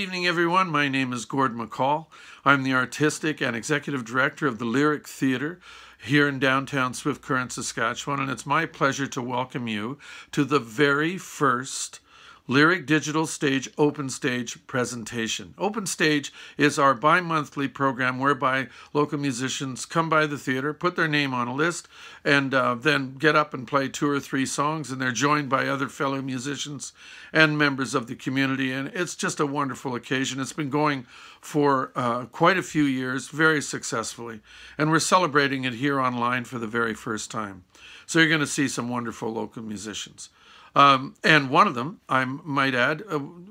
evening, everyone. My name is Gord McCall. I'm the Artistic and Executive Director of the Lyric Theatre here in downtown Swift Current, Saskatchewan, and it's my pleasure to welcome you to the very first Lyric Digital Stage Open Stage presentation. Open Stage is our bi-monthly program whereby local musicians come by the theatre, put their name on a list, and then get up and play 2 or 3 songs, and they're joined by other fellow musicians and members of the community, and it's just a wonderful occasion. It's been going for quite a few years, very successfully, and we're celebrating it here online for the very first time. So you're going to see some wonderful local musicians. And one of them, I might add,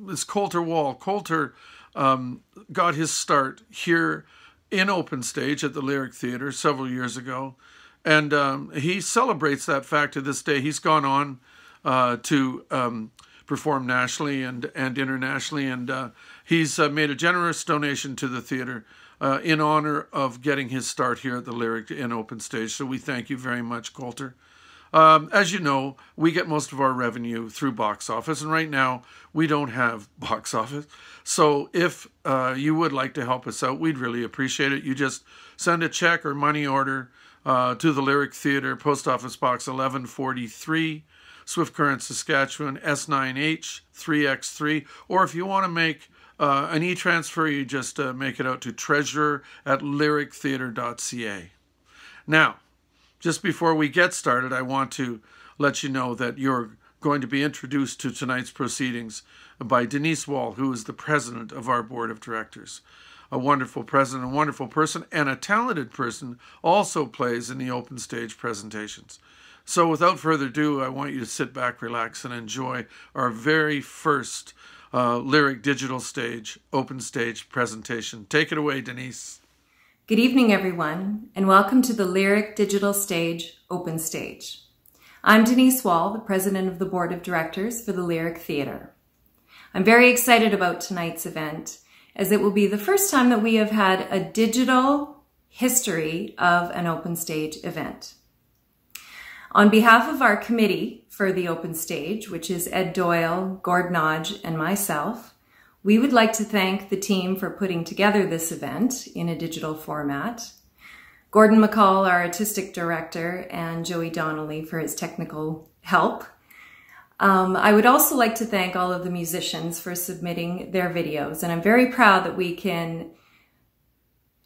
is Coulter Wall. Coulter got his start here in Open Stage at the Lyric Theatre several years ago, and he celebrates that fact to this day. He's gone on to perform nationally and internationally, and he's made a generous donation to the theatre in honor of getting his start here at the Lyric in Open Stage. So we thank you very much, Coulter. As you know, we get most of our revenue through box office, and right now we don't have box office. So if you would like to help us out, we'd really appreciate it. You just send a check or money order to the Lyric Theatre, Post Office Box 1143, Swift Current, Saskatchewan, S9H 3X3. Or if you want to make an e-transfer, you just make it out to treasurer@lyrictheatre.ca. Now, just before we get started, I want to let you know that you're going to be introduced to tonight's proceedings by Denise Wall, who is the president of our board of directors. A wonderful president, a wonderful person, and a talented person also plays in the Open Stage presentations. So without further ado, I want you to sit back, relax, and enjoy our very first Lyric Digital Stage Open Stage presentation. Take it away, Denise. Good evening, everyone, and welcome to the Lyric Digital Stage Open Stage. I'm Denise Wall, the president of the board of directors for the Lyric Theatre. I'm very excited about tonight's event, as it will be the first time that we have had a digital history of an open stage event. On behalf of our committee for the Open Stage, which is Ed Doyle, Gord and myself, we would like to thank the team for putting together this event in a digital format. Gord McCall, our artistic director, and Joey Donnelly for his technical help. I would also like to thank all of the musicians for submitting their videos, and I'm very proud that we can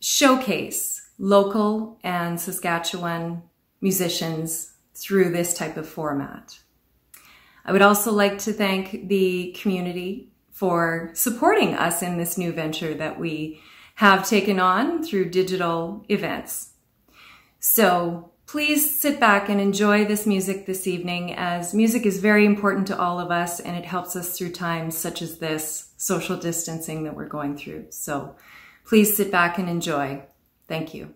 showcase local and Saskatchewan musicians through this type of format. I would also like to thank the community for supporting us in this new venture that we have taken on through digital events. So please sit back and enjoy this music this evening, as music is very important to all of us and it helps us through times such as this social distancing that we're going through. So please sit back and enjoy. Thank you.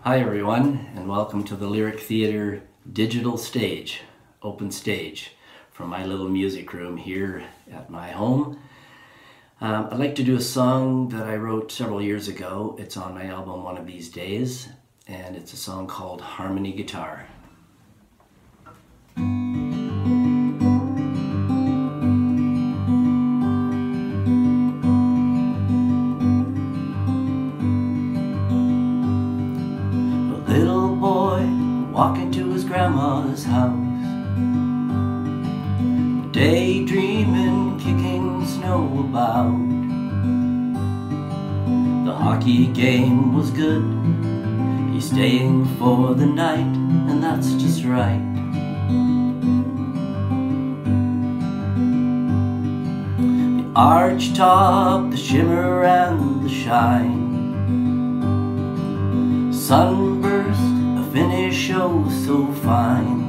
Hi everyone, and welcome to the Lyric Theatre Digital Stage, Open Stage, from my little music room here at my home. I'd like to do a song that I wrote several years ago. It's on my album One of These Days, and it's a song called Harmony Guitar. A little boy walking to his grandma's house, daydreaming, kicking snow about. The hockey game was good, he's staying for the night, and that's just right. The arch top, the shimmer and the shine, sunburst, a finish oh so fine.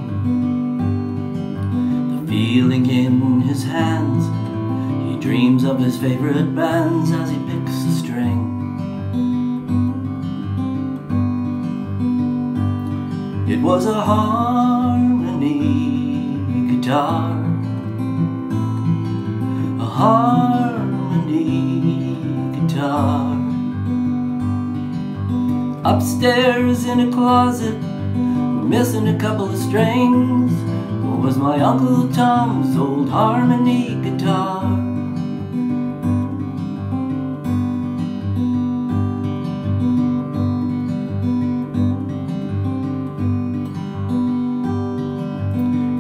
Feeling in his hands, he dreams of his favorite bands as he picks a string. It was a harmony guitar, a harmony guitar. Upstairs in a closet, missing a couple of strings, was my Uncle Tom's old harmony guitar.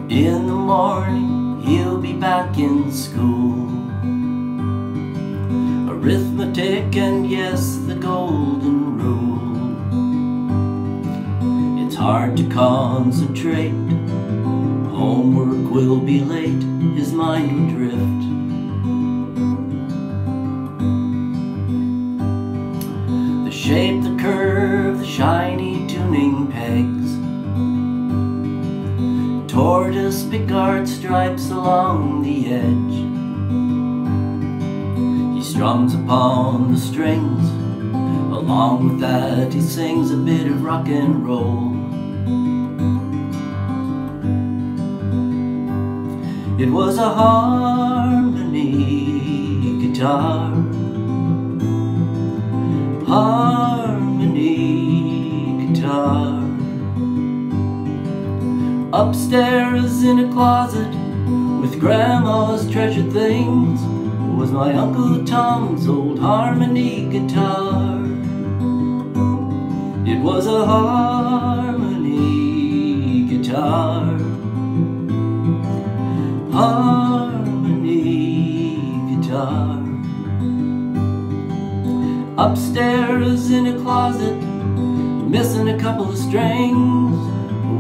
In the morning he'll be back in school. Arithmetic and yes, the golden rule. It's hard to concentrate. Homework will be late, his mind would drift. The shape, the curve, the shiny tuning pegs, tortoise pickguard stripes along the edge. He strums upon the strings, along with that he sings a bit of rock and roll. It was a harmony guitar, harmony guitar. Upstairs in a closet with Grandma's treasured things was my Uncle Tom's old harmony guitar. It was a harmony guitar, harmony guitar. Upstairs in a closet, missing a couple of strings,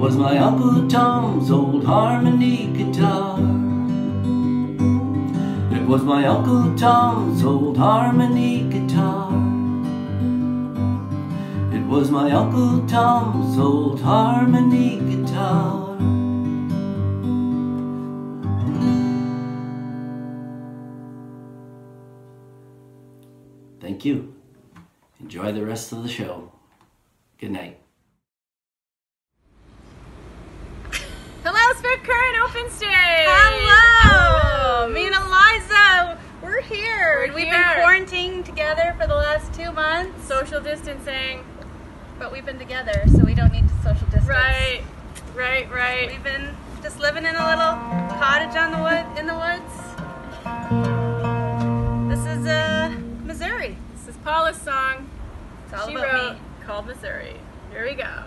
was my Uncle Tom's old harmony guitar. It was my Uncle Tom's old harmony guitar. It was my Uncle Tom's old harmony guitar. Thank you. Enjoy the rest of the show. Good night. Hello, Swift Current Open Stage! Hello! Me and Eliza, we're here. We've been here. quarantined together for the last 2 months, Social distancing. but we've been together, so we don't need to social distance. Right. We've been just living in a little cottage in the woods. This is Missouri. This is Paula's song It's all she about wrote me. called Missouri. Here we go.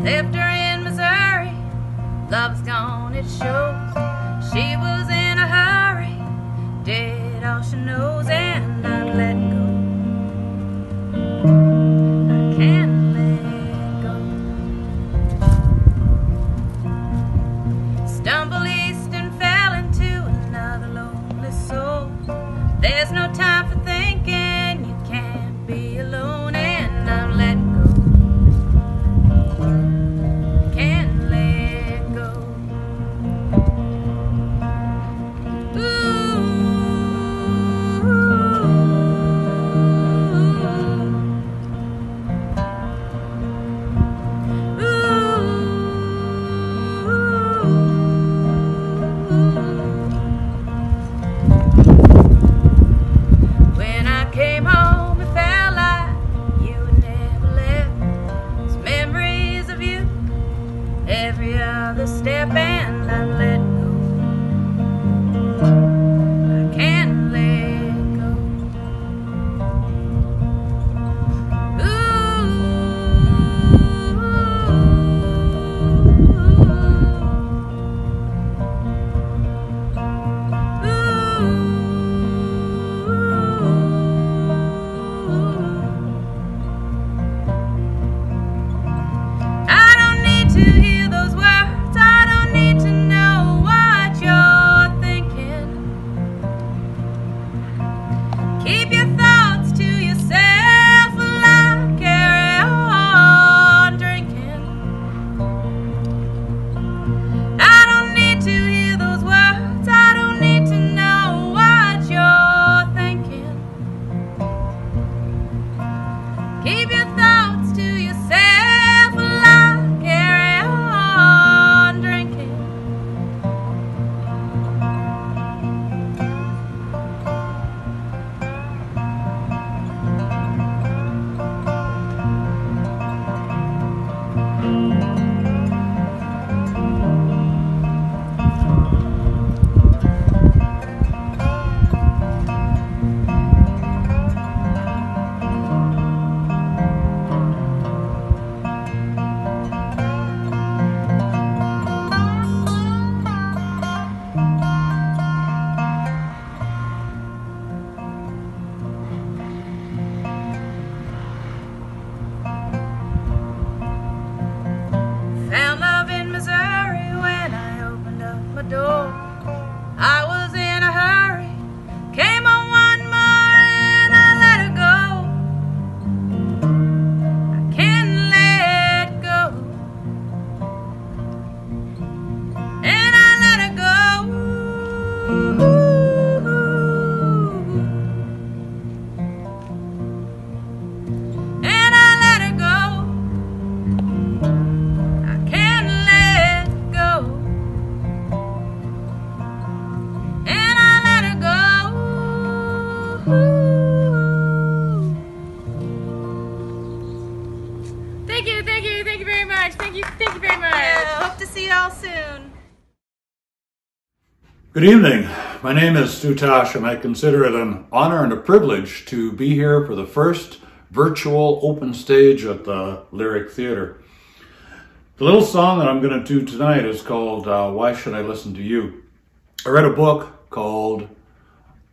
Left her in Missouri, love's gone, it shows. She was in a hurry, did all she knows, and I'm letting go. I can't let go. Good evening. My name is Tash, and I consider it an honor and a privilege to be here for the first virtual open stage at the Lyric Theatre. The little song that I'm going to do tonight is called Why Should I Listen to You? I read a book called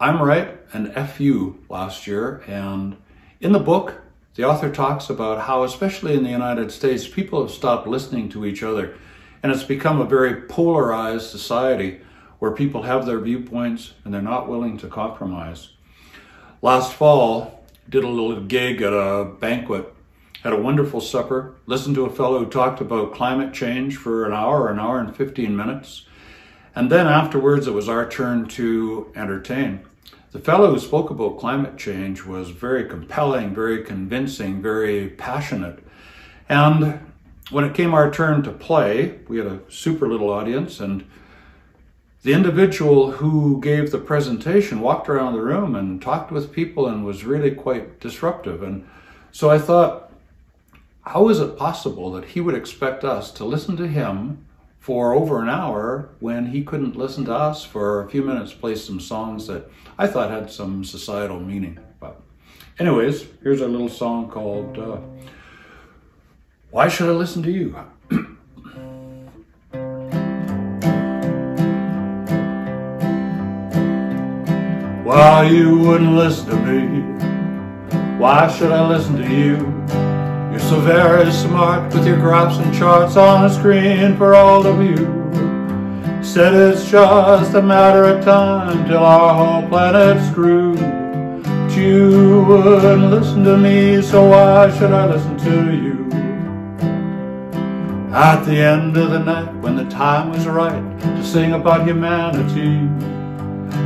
I'm Right and F You last year, and in the book the author talks about how, especially in the United States, people have stopped listening to each other, and it's become a very polarized society where people have their viewpoints and they're not willing to compromise. Last fall, did a little gig at a banquet, had a wonderful supper, listened to a fellow who talked about climate change for an hour and 15 minutes. And then afterwards, it was our turn to entertain. The fellow who spoke about climate change was very compelling, very convincing, very passionate. And when it came our turn to play, we had a super little audience, and the individual who gave the presentation walked around the room and talked with people and was really quite disruptive. And so I thought, how is it possible that he would expect us to listen to him for over an hour when he couldn't listen to us for a few minutes, play some songs that I thought had some societal meaning? But anyways, here's a little song called Why Should I Listen to You? Well, you wouldn't listen to me. Why should I listen to you? You're so very smart with your graphs and charts on the screen for all of you. Said it's just a matter of time till our whole planet's screwed. But you wouldn't listen to me, so why should I listen to you? At the end of the night, when the time was right to sing about humanity,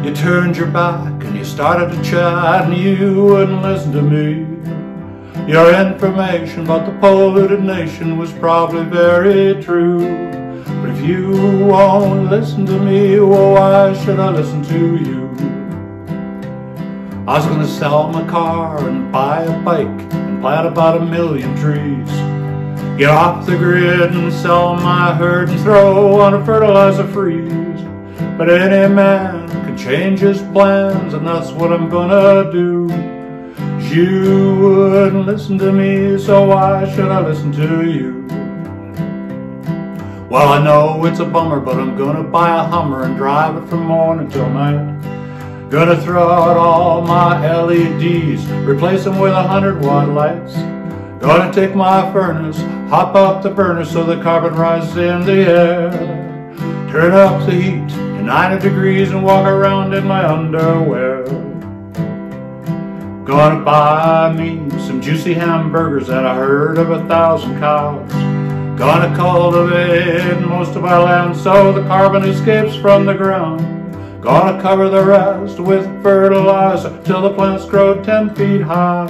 you turned your back and you started to chat, and you wouldn't listen to me. Your information about the polluted nation was probably very true. But if you won't listen to me, well, why should I listen to you? I was gonna sell my car and buy a bike and plant about 1 million trees. Get off the grid and sell my herd and throw on a fertilizer freeze. But any man can change his plans, and that's what I'm gonna do. You wouldn't listen to me, so why should I listen to you? Well, I know it's a bummer, but I'm gonna buy a Hummer and drive it from morning till night. Gonna throw out all my LEDs, replace them with 100-watt lights. Gonna take my furnace, hop up the burner so the carbon rises in the air. Turn up the heat to 90 degrees and walk around in my underwear. Gonna buy me some juicy hamburgers and a herd of 1,000 cows. Gonna cultivate most of my land so the carbon escapes from the ground. Gonna cover the rest with fertilizer till the plants grow 10 feet high.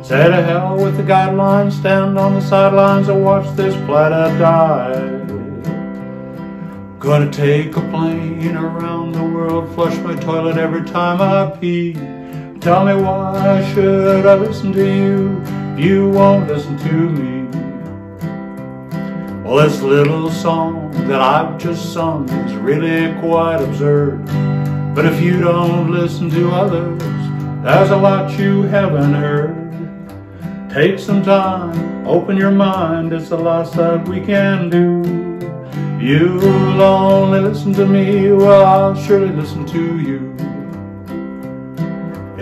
Say to hell with the guidelines, stand on the sidelines and watch this planet die. Gonna take a plane around the world, flush my toilet every time I pee. Tell me, why should I listen to you if you won't listen to me? Well, this little song that I've just sung is really quite absurd. But if you don't listen to others, there's a lot you haven't heard. Take some time, open your mind, it's the last that we can do. You'll only listen to me, well, I'll surely listen to you.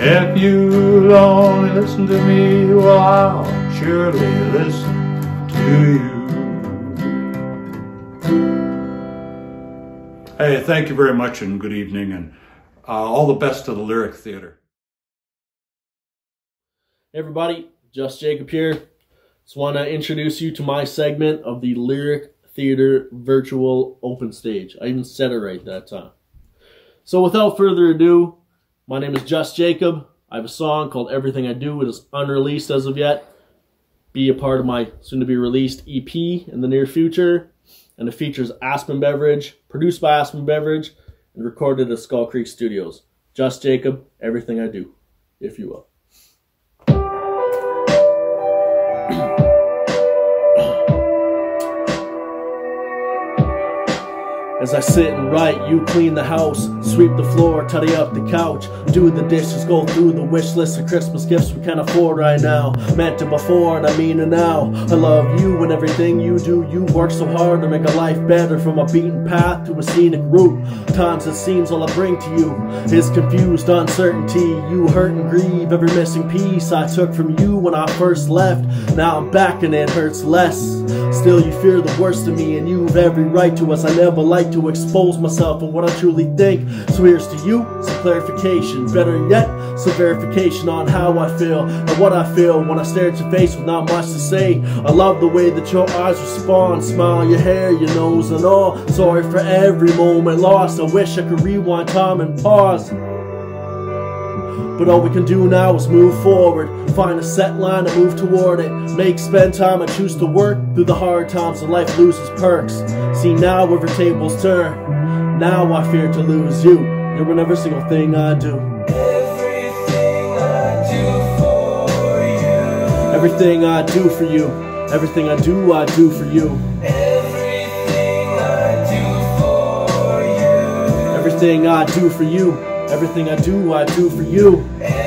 If you'll only listen to me, well, I'll surely listen to you. Hey, thank you very much and good evening, and all the best to the Lyric Theatre. Hey everybody, Just Jacob here. Just want to introduce you to my segment of the Lyric Theatre Virtual Open Stage. I even said it right that time. So without further ado, my name is Just Jacob. I have a song called Everything I Do. It is unreleased as of yet. Be a part of my soon-to-be-released EP in the near future. And it features Aspen Beverage, produced by Aspen Beverage, and recorded at Skull Creek Studios. Just Jacob, Everything I Do, if you will. As I sit and write, you clean the house, sweep the floor, tidy up the couch, do the dishes, go through the wish list of Christmas gifts we can't afford right now. Meant it before and I mean it now. I love you and everything you do. You work so hard to make a life better, from a beaten path to a scenic route. Times it seems all I bring to you is confused uncertainty. You hurt and grieve every missing piece I took from you when I first left. Now I'm back and it hurts less. Still you fear the worst of me, and you've every right to, as I never like to expose myself and what I truly think. So here's to you, some clarification, better yet, some verification on how I feel and what I feel when I stare at your face with not much to say. I love the way that your eyes respond, smile, your hair, your nose and all. Sorry for every moment lost. I wish I could rewind time and pause, but all we can do now is move forward, find a set line and move toward it. Spend time and choose to work through the hard times when life loses perks. See, now every table's turn. Now I fear to lose you. You're in every single thing I do. Everything I do for you. Everything I do for you. Everything I do for you. Everything I do for you. Everything I do for you. Everything I do for you. Everything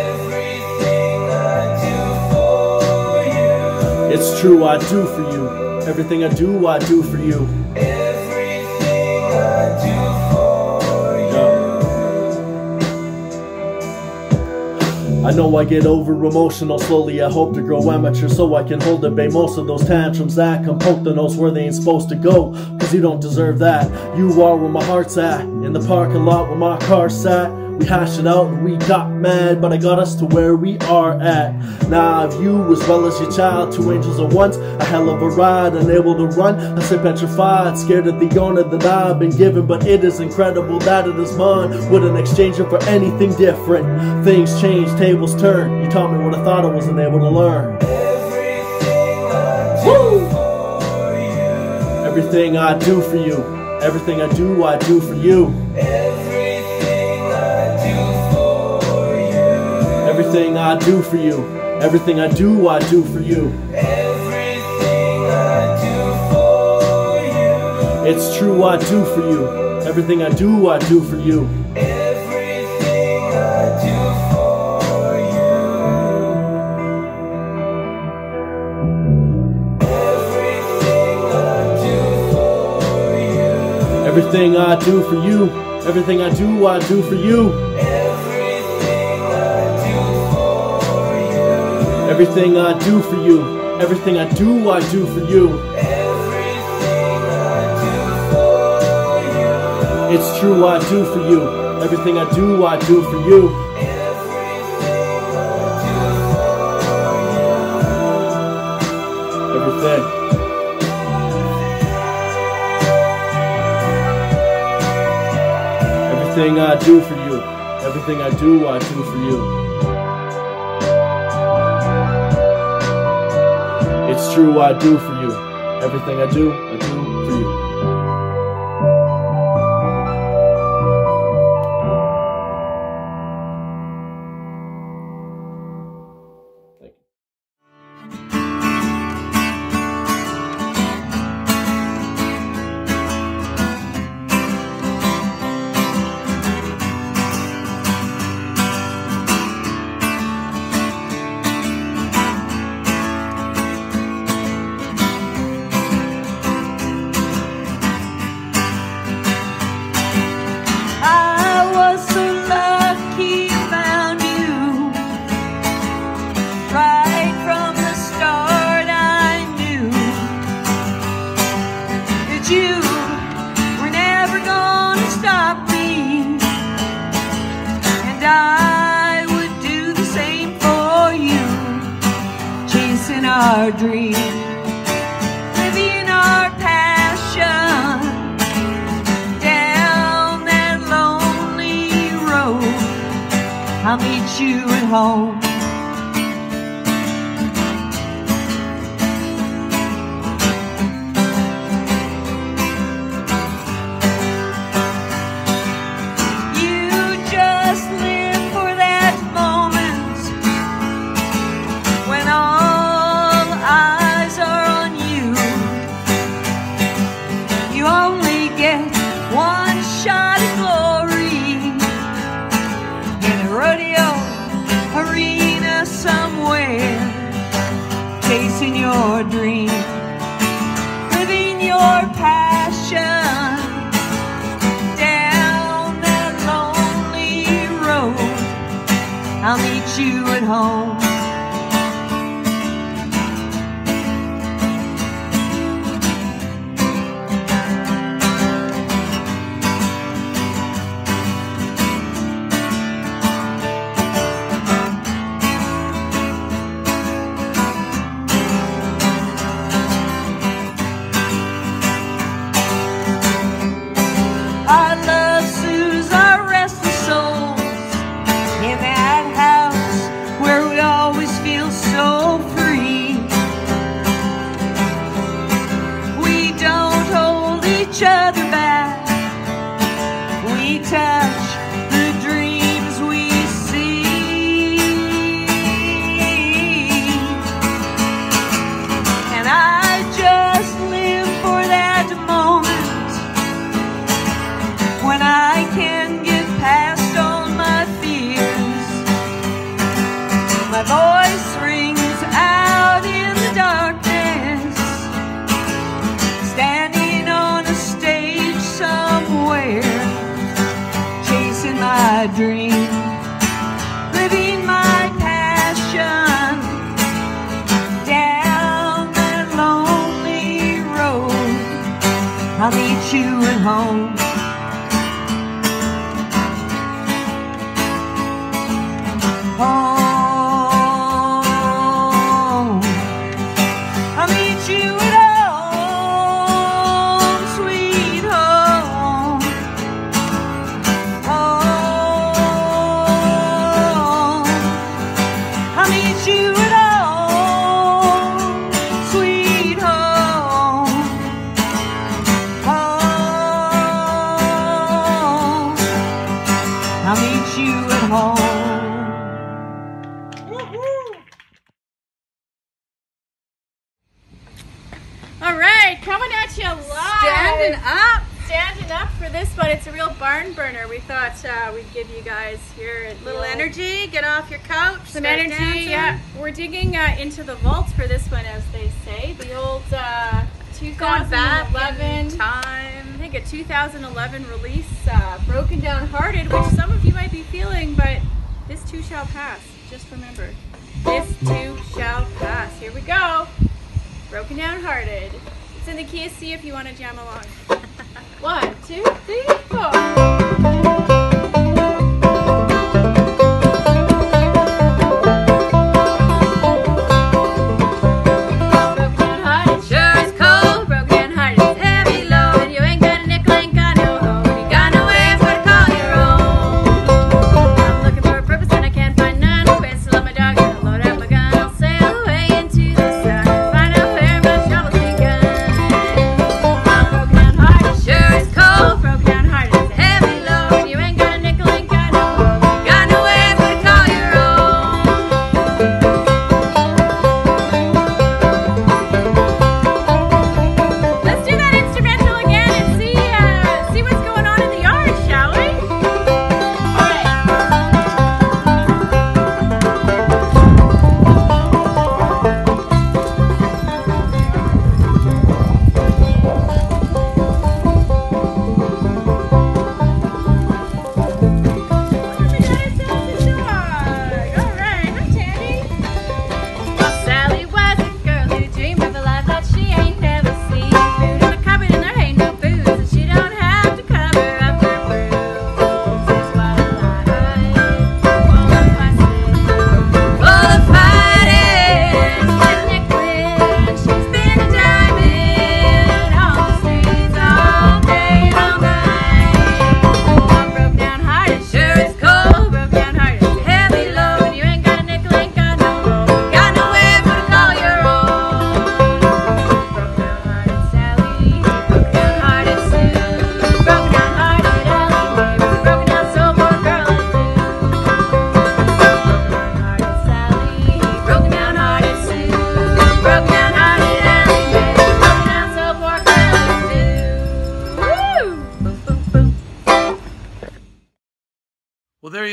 I do for you. It's true, I do for you. Everything I do for you. Everything I do for you. I know I get over emotional slowly. I hope to grow amateur so I can hold at bay most of those tantrums that come poke the nose where they ain't supposed to go. Cause you don't deserve that. You are where my heart's at, in the parking lot where my car sat. We hashed it out and we got mad, but I got us to where we are at. Now I have you as well as your child, two angels at once, a hell of a ride, unable to run. I sit petrified, scared at the honor that I've been given, but it is incredible that it is mine. Wouldn't exchange it for anything different. Things change, tables turn. You taught me what I thought I wasn't able to learn. Everything I do for you. Everything I do for you. Everything I do for you. Everything I do for you. Everything I do for you. Everything I do for you. It's true, I do for you. Everything I do for you. Everything I do for you. Everything I do for you. Everything I do for you. Everything I do for you. Everything I do for you. Everything I do for you. It's true, I do for you. Everything I do for you. Everything I do for you. Everything. Everything I do for you. Everything I do for you. It's true, I do for you. Everything I do for you. Thank you. Our dream, living our passion down that lonely I'll meet you at home. You just live for that moment when all eyes are on you. You only get one shot at glory in a rodeo arena somewhere, chasing your dream, living your passion down that lonely road. I'll meet you at home. Our love soothes our restless souls in that house where we always feel so free. We don't hold each other back. We touch the dreams we see. And I just live for that moment when I can get past all my fears. My voice rings out in the darkness, standing on a stage somewhere, chasing my dream, living my passion down that lonely road. I'll meet you at home. Home. I'll meet you at home, sweet home. Home. I'll meet you at home, sweet home. Home. I'll meet you at home. All right, coming at you live. Standing up for this one. It's a real barn burner. We thought we'd give you guys here a Little energy, get off your couch. Some start energy, dancing. yeah. We're digging into the vaults for this one, as they say. The old Going back 2011 in time. I think a 2011 release, Broken Down Hearted, which some of you might be feeling, but this too shall pass. Just remember, this too shall pass. Here we go. Broken Down Hearted. It's in the key of C if you want to jam along. 1, 2, 3, 4. Broken down heart is heavy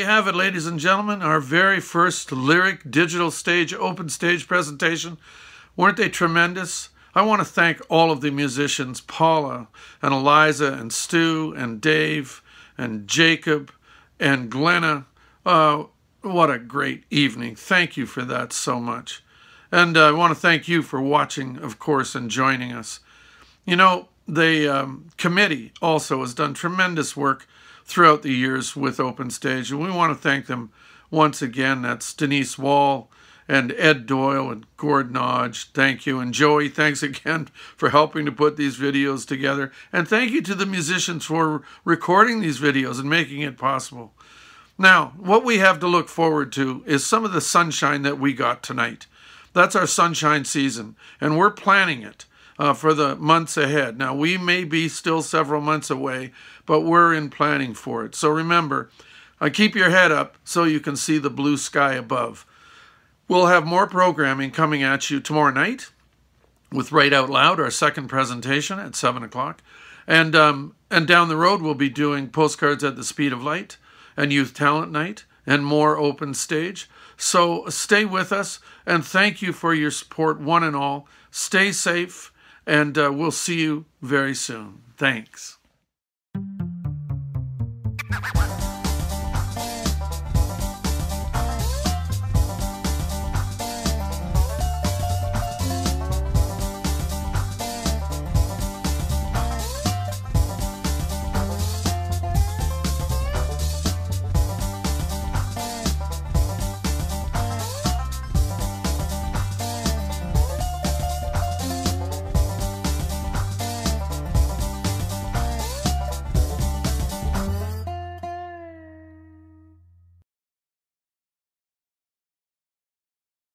have it, ladies and gentlemen, our very first Lyric Digital Stage Open Stage presentation. Weren't they tremendous? I want to thank all of the musicians, Paula and Eliza and Stu and Dave and Jacob and Glenna. What a great evening. Thank you for that so much. And I want to thank you for watching, of course, and joining us. You know, the committee also has done tremendous work throughout the years with Open Stage, and we want to thank them once again. That's Denise Wall and Ed Doyle and Gord. Thank you. And Joey, thanks again for helping to put these videos together. And thank you to the musicians for recording these videos and making it possible. Now, what we have to look forward to is some of the sunshine that we got tonight. That's our sunshine season, and we're planning it for the months ahead. Now, we may be still several months away, but we're in planning for it. So remember, keep your head up so you can see the blue sky above. We'll have more programming coming at you tomorrow night with Right Out Loud, our second presentation at 7 o'clock. And down the road, we'll be doing Postcards at the Speed of Light and Youth Talent Night and more Open Stage. So stay with us, and thank you for your support, one and all. Stay safe, and we'll see you very soon. Thanks.